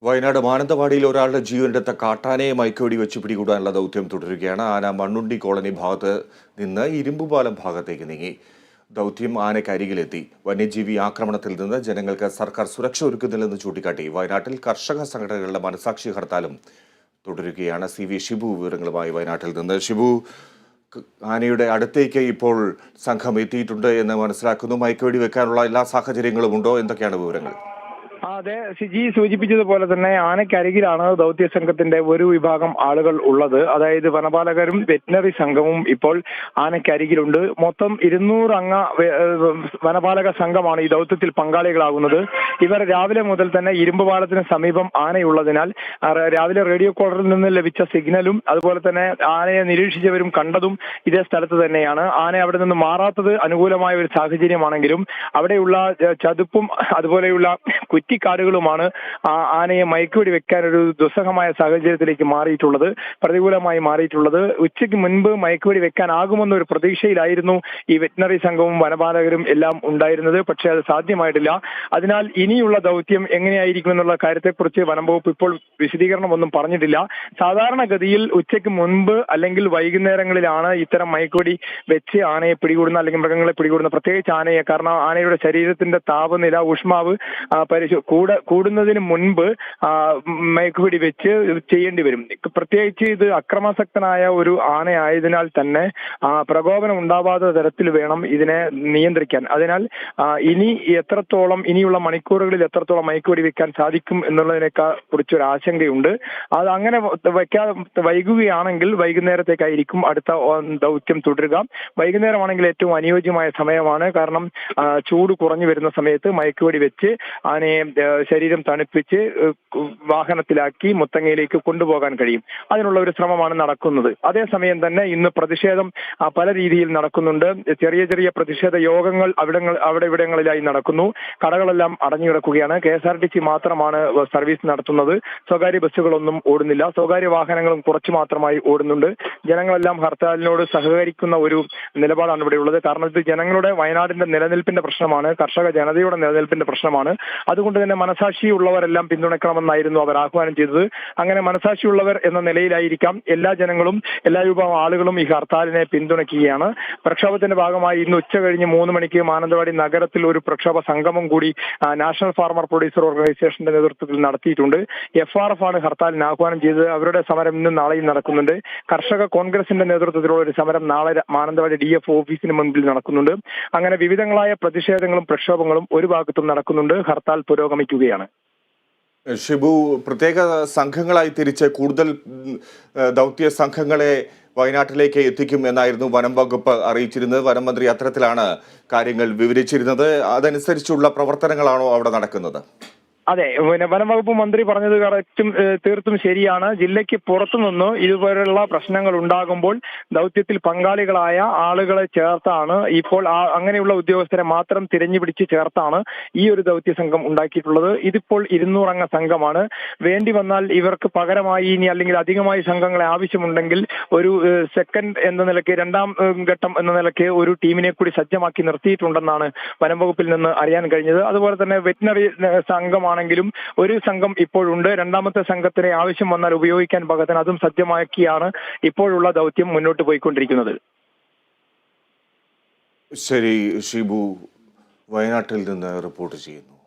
വയനാട് മാനന്തവാടിയിൽ ഒരാളുടെ ജീവനെടുത്ത കാട്ടാനയെ മയക്കുവെടി വെച്ച് പിടികൂടാനുള്ള ദൗത്യം തുടരുകയാണ്. ആന മണ്ണുണ്ടി കോളനി ഭാഗത്ത് നിന്ന് ഇരുമ്പുപാലം ഭാഗത്തേക്ക് നീങ്ങി. ദൗത്യം ആനയ്ക്കരികിലെത്തി. വന്യജീവി ആക്രമണത്തിൽ നിന്ന് ജനങ്ങൾക്ക് സർക്കാർ സുരക്ഷ ഒരുക്കുന്നില്ലെന്ന് ചൂണ്ടിക്കാട്ടി വയനാട്ടിൽ കർഷക സംഘടനകളുടെ മനസാക്ഷി ഹർത്താലും തുടരുകയാണ്. CV ഷിബു വിവരങ്ങളുമായി വയനാട്ടിൽ നിന്ന്. ഷിബു, ആനയുടെ അടുത്തേക്ക് ഇപ്പോൾ സംഘം എത്തിയിട്ടുണ്ട് എന്ന് മനസ്സിലാക്കുന്നു. മയക്കുവെടി വെക്കാനുള്ള എല്ലാ സാഹചര്യങ്ങളും ഉണ്ടോ? എന്തൊക്കെയാണ് വിവരങ്ങൾ? അതെ, സിജി സൂചിപ്പിച്ചതുപോലെ തന്നെ ആനയ്ക്കരികിലാണ് ദൗത്യ സംഘത്തിന്റെ ഒരു വിഭാഗം ആളുകൾ ഉള്ളത്. അതായത് വനപാലകരും വെറ്റിനറി സംഘവും ഇപ്പോൾ ആനയ്ക്കരികിലുണ്ട്. മൊത്തം 200 അംഗ വനപാലക സംഘമാണ് ഈ ദൗത്യത്തിൽ പങ്കാളികളാകുന്നത്. ഇവർ രാവിലെ മുതൽ തന്നെ ഇരുമ്പുപാലത്തിന് സമീപം ആനയുള്ളതിനാൽ രാവിലെ റേഡിയോ കോളറിൽ നിന്ന് ലഭിച്ച സിഗ്നലും അതുപോലെ തന്നെ ആനയെ നിരീക്ഷിച്ചവരും കണ്ടതും ഇതേ സ്ഥലത്ത് തന്നെയാണ്. ആന അവിടെ നിന്ന് മാറാത്തത് അനുകൂലമായ ഒരു സാഹചര്യമാണെങ്കിലും അവിടെയുള്ള ചതുപ്പും അതുപോലെയുള്ള കുറ്റിക്കാടുകളുമാണ് ആനയെ മയക്കുവെടി വെക്കാൻ ഒരു ദുസ്സഹമായ സാഹചര്യത്തിലേക്ക് മാറിയിട്ടുള്ളത്, പ്രതികൂലമായി മാറിയിട്ടുള്ളത്. ഉച്ചയ്ക്ക് മുൻപ് മയക്കുവെടി വെക്കാനാകുമെന്നൊരു പ്രതീക്ഷയിലായിരുന്നു ഈ വെറ്റിനറി സംഘവും വനപാലകരും എല്ലാം ഉണ്ടായിരുന്നത്. പക്ഷേ അത് സാധ്യമായിട്ടില്ല. അതിനാൽ ഇനിയുള്ള ദൗത്യം എങ്ങനെയായിരിക്കും എന്നുള്ള കാര്യത്തെക്കുറിച്ച് വനംവകുപ്പ് ഇപ്പോൾ വിശദീകരണമൊന്നും പറഞ്ഞിട്ടില്ല. സാധാരണഗതിയിൽ ഉച്ചയ്ക്ക് മുൻപ് അല്ലെങ്കിൽ വൈകുന്നേരങ്ങളിലാണ് ഇത്തരം മയക്കുവെടി വെച്ച് ആനയെ പിടികൂടുന്ന അല്ലെങ്കിൽ മൃഗങ്ങളെ പിടികൂടുന്ന, പ്രത്യേകിച്ച് ആനയെ. കാരണം ആനയുടെ ശരീരത്തിന്റെ താപനില, ഊഷ്മാവ് കൂടുന്നതിന് മുൻപ് മയക്കുപിടി വെച്ച് ചെയ്യേണ്ടി വരും. പ്രത്യേകിച്ച് ഇത് അക്രമാസക്തനായ ഒരു ആനയായതിനാൽ തന്നെ പ്രകോപനം ഉണ്ടാവാത്ത തരത്തിൽ വേണം ഇതിനെ നിയന്ത്രിക്കാൻ. അതിനാൽ ഇനിയുള്ള മണിക്കൂറുകളിൽ എത്രത്തോളം മയക്കുപിടി വെക്കാൻ സാധിക്കും എന്നുള്ളതിനേക്കാ കുറിച്ചൊരു ആശങ്കയുണ്ട്. അത് അങ്ങനെ വൈകുകയാണെങ്കിൽ വൈകുന്നേരത്തേക്കായിരിക്കും അടുത്ത ദൗത്യം തുടരുക. വൈകുന്നേരമാണെങ്കിൽ ഏറ്റവും അനുയോജ്യമായ സമയമാണ്. കാരണം ചൂട് കുറഞ്ഞു വരുന്ന സമയത്ത് മയക്കുവെടി വെച്ച് ആനയെ ശരീരം തണുപ്പിച്ച് വാഹനത്തിലാക്കി മുത്തങ്ങയിലേക്ക് കൊണ്ടുപോകാൻ കഴിയും. അതിനുള്ള ഒരു ശ്രമമാണ് നടക്കുന്നത്. അതേസമയം തന്നെ ഇന്ന് പ്രതിഷേധം പല രീതിയിൽ നടക്കുന്നുണ്ട്. ചെറിയ ചെറിയ പ്രതിഷേധ യോഗങ്ങൾ അവിടെ ഇവിടങ്ങളിലായി നടക്കുന്നു. കടകളെല്ലാം അടഞ്ഞു കിടക്കുകയാണ്. KSRTC മാത്രമാണ് സർവീസ് നടത്തുന്നത്. സ്വകാര്യ ബസ്സുകളൊന്നും ഓടുന്നില്ല. സ്വകാര്യ വാഹനങ്ങളും കുറച്ചു മാത്രമായി ഓടുന്നുണ്ട്. ജനങ്ങളെല്ലാം ഹർത്താലിനോട് സഹകരിക്കുന്ന ഒരു നിലപാടാണ് ഇവിടെ ഉള്ളത്. കാരണം ഇത് ജനങ്ങളുടെ, വയനാടിന്റെ നിലനിൽപ്പിന്റെ പ്രശ്നമാണ്, കർഷക ജനതയുടെ നിലനിൽപ്പിന്റെ പ്രശ്നമാണ്. അതുകൊണ്ട് തന്നെ മനസാക്ഷിയുള്ളവരെല്ലാം പിന്തുണയ്ക്കണമെന്നായിരുന്നു അവർ ആഹ്വാനം ചെയ്തത്. അങ്ങനെ മനസാക്ഷിയുള്ളവർ എന്ന നിലയിലായിരിക്കാം എല്ലാ ജനങ്ങളും, എല്ലാ വിഭാഗം ആളുകളും ഈ ഹർത്താലിനെ പിന്തുണയ്ക്കുകയാണ്. പ്രക്ഷോഭത്തിന്റെ ഭാഗമായി ഇന്ന് ഉച്ച കഴിഞ്ഞ് 3 മണിക്ക് മാനന്തവാടി നഗരത്തിൽ ഒരു പ്രക്ഷോഭ സംഗമം കൂടി നാഷണൽ ഫാർമർ പ്രൊഡ്യൂസർ ഓർഗനൈസേഷന്റെ നേതൃത്വത്തിൽ നടത്തിയിട്ടുണ്ട്. FRF ആണ് ഹർത്താലിന് ആഹ്വാനം ചെയ്തത്. അവരുടെ സമരം ഇന്നും നാളെയും നടക്കുന്നുണ്ട്. കർഷക കോൺഗ്രസിന്റെ നേതൃത്വത്തിലുള്ള ഒരു സമരം നാളെ മാനന്തവാടി DF ഓഫീസിന് മുൻപിൽ നടക്കുന്നുണ്ട്. അങ്ങനെ വിവിധങ്ങളായ പ്രതിഷേധങ്ങളും പ്രക്ഷോഭങ്ങളും ഒരു ഭാഗത്തും നടക്കുന്നുണ്ട്. ഹർത്താൽ പുരോഗമിക്കുകയാണ്. ഷിബു, പ്രത്യേക സംഘങ്ങളായി തിരിച്ച് കൂടുതൽ ദൗത്യ സംഘങ്ങളെ വയനാട്ടിലേക്ക് എത്തിക്കും എന്നായിരുന്നു വനം വകുപ്പ് അറിയിച്ചിരുന്നത്. വനം മന്ത്രി അത്തരത്തിലാണ് കാര്യങ്ങൾ വിവരിച്ചിരുന്നത്. അതനുസരിച്ചുള്ള പ്രവർത്തനങ്ങളാണോ അവിടെ നടക്കുന്നത്? അതെ, വനംവകുപ്പ് മന്ത്രി പറഞ്ഞത് തീർത്തും ശരിയാണ്. ജില്ലയ്ക്ക് പുറത്തുനിന്ന് ഇതുപോലുള്ള പ്രശ്നങ്ങൾ ഉണ്ടാകുമ്പോൾ ദൗത്യത്തിൽ പങ്കാളികളായ ആളുകളെ ചേർത്താണ് ഇപ്പോൾ അങ്ങനെയുള്ള ഉദ്യോഗസ്ഥരെ മാത്രം തിരഞ്ഞുപിടിച്ച് ചേർത്താണ് ഈ ഒരു ദൗത്യ സംഘം ഉണ്ടാക്കിയിട്ടുള്ളത്. ഇതിപ്പോൾ 200 അംഗ സംഘമാണ്. വേണ്ടി വന്നാൽ ഇവർക്ക് പകരമായി ഇനി അല്ലെങ്കിൽ അധികമായി സംഘങ്ങളെ ആവശ്യമുണ്ടെങ്കിൽ ഒരു സെക്കൻഡ് എന്ന നിലയ്ക്ക്, രണ്ടാം ഘട്ടം എന്ന നിലയ്ക്ക് ഒരു ടീമിനെ കൂടി സജ്ജമാക്കി നിർത്തിയിട്ടുണ്ടെന്നാണ് വനംവകുപ്പിൽ നിന്ന് അറിയാൻ കഴിഞ്ഞത്. അതുപോലെ തന്നെ വെറ്റിനറി സംഘമാണ് െങ്കിലും ഒരു സംഘം ഇപ്പോഴുണ്ട്. രണ്ടാമത്തെ സംഘത്തിനെ ആവശ്യം വന്നാൽ ഉപയോഗിക്കാൻ പാകത്തിന് അതും സജ്ജമാക്കിയാണ് ഇപ്പോഴുള്ള ദൗത്യം മുന്നോട്ട് പോയിക്കൊണ്ടിരിക്കുന്നത്. ശരി ഷിബു, വയനാട്ടിൽ നിന്ന് റിപ്പോർട്ട് ചെയ്യുന്നു.